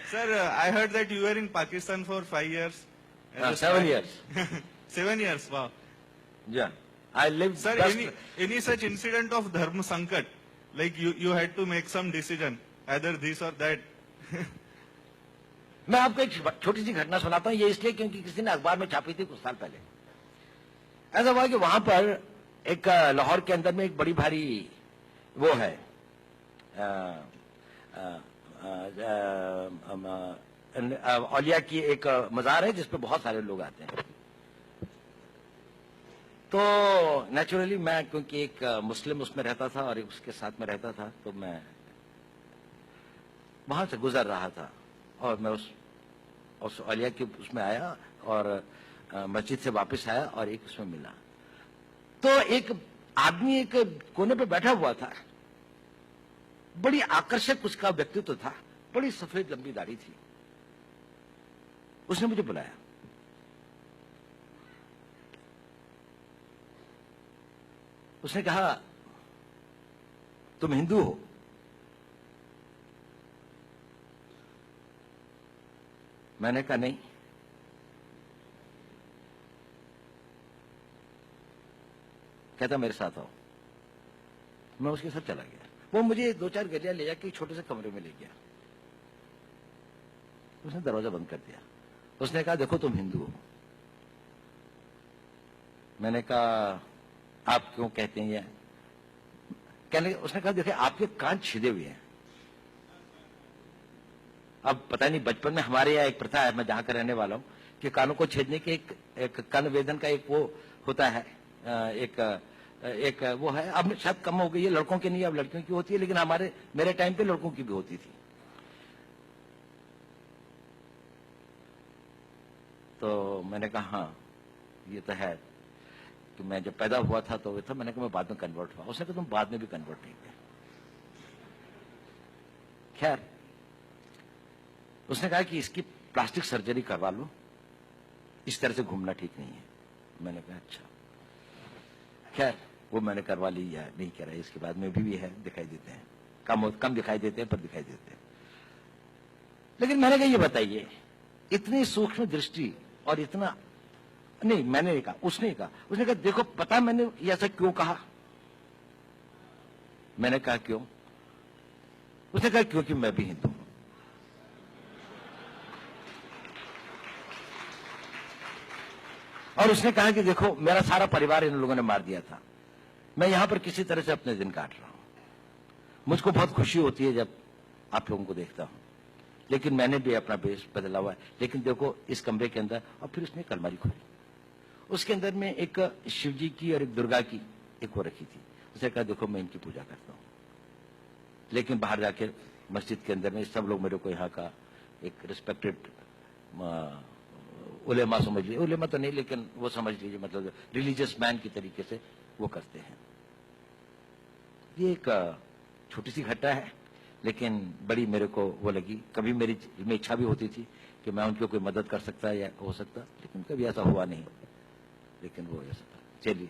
Sir, I heard that you were in Pakistan for 5 years. 7 years. 7 years, wow. Yeah. I lived. Sir, any such incident of dharma sankat, like you had to make some decision, either this or that. मैं आपको एक छोटी सी घटना सुनाता हूँ, ये इसलिए क्योंकि किसी ने अखबार में छापी थी कुछ साल पहले। ऐसा हुआ कि वहां पर एक लाहौर के अंदर में एक बड़ी भारी वो है औलिया की एक मजार है जिसपे बहुत सारे लोग आते हैं। तो नेचुरली मैं क्योंकि एक मुस्लिम उसमें रहता था और उसके साथ में रहता था, तो मैं वहां से गुजर रहा था और मैं उस औलिया के उसमें आया और मस्जिद से वापस आया और एक उसमें मिला। तो एक आदमी एक कोने पे बैठा हुआ था, बड़ी आकर्षक उसका व्यक्तित्व था, बड़ी सफेद लंबी दाढ़ी थी। उसने मुझे बुलाया। उसने कहा, तुम हिंदू हो? मैंने कहा नहीं। कहता मेरे साथ आओ। मैं उसके साथ चला गया। वो मुझे 2-4 गलियां ले जाके छोटे से कमरे में ले गया। उसने दरवाजा बंद कर दिया। उसने कहा, देखो तुम हिंदू हो। मैंने कहा, आप क्यों कहते हैं ये? उसने कहा, देखिए आपके कान छिदे हुए हैं। अब पता नहीं, बचपन में हमारे यहाँ एक प्रथा है, मैं जहां का रहने वाला हूं, कि कानों को छेदने के एक कान वेदन का एक वो होता है, एक वो है। अब शायद कम हो गई है, लड़कों की नहीं, अब लड़कियों की होती है, लेकिन मेरे टाइम पे लड़कों की भी होती थी। तो मैंने कहा हाँ ये तो है कि मैं जब पैदा हुआ था तो था। मैंने कहा मैं बाद में कन्वर्ट हुआ। उसने कहा तुम बाद में भी कन्वर्ट नहीं किया। खैर उसने कहा कि इसकी प्लास्टिक सर्जरी करवा लो, इस तरह से घूमना ठीक नहीं है। मैंने कहा अच्छा। खैर वो मैंने करवा ली या नहीं करा, इसके बाद में भी है, दिखाई देते हैं, कम दिखाई देते हैं पर दिखाई देते हैं। लेकिन मैंने कहा ये बताइए, इतनी सूक्ष्म दृष्टि और इतना नहीं, मैंने नहीं कहा, उसने कहा। उसने कहा देखो पता मैंने ऐसा क्यों कहा? मैंने कहा क्यों? उसने कहा क्योंकि मैं भी हिंदू हूं। और उसने कहा कि देखो मेरा सारा परिवार इन लोगों ने मार दिया था, मैं यहां पर किसी तरह से अपने दिन काट रहा हूं। मुझको बहुत खुशी होती है जब आप लोगों को देखता हूं, लेकिन मैंने भी अपना बेस बदला हुआ है। लेकिन देखो इस कमरे के अंदर, और फिर उसने एक अलमारी खोली, उसके अंदर में एक शिव जी की और एक दुर्गा की एक वो रखी थी। उसने कहा देखो मैं इनकी पूजा करता हूं, लेकिन बाहर जाके मस्जिद के अंदर में सब लोग मेरे को यहाँ का एक रिस्पेक्टेड उलेमा समझ लीजिए, उलेमा तो नहीं लेकिन वो समझ लीजिए, मतलब रिलीजियस मैन की तरीके से वो करते हैं। ये एक छोटी सी घटना है, लेकिन बड़ी मेरे को वो लगी। कभी मेरी में इच्छा भी होती थी कि मैं उनकी कोई मदद कर सकता या हो सकता, लेकिन कभी ऐसा हुआ नहीं, लेकिन वो ऐसा था। चलिए।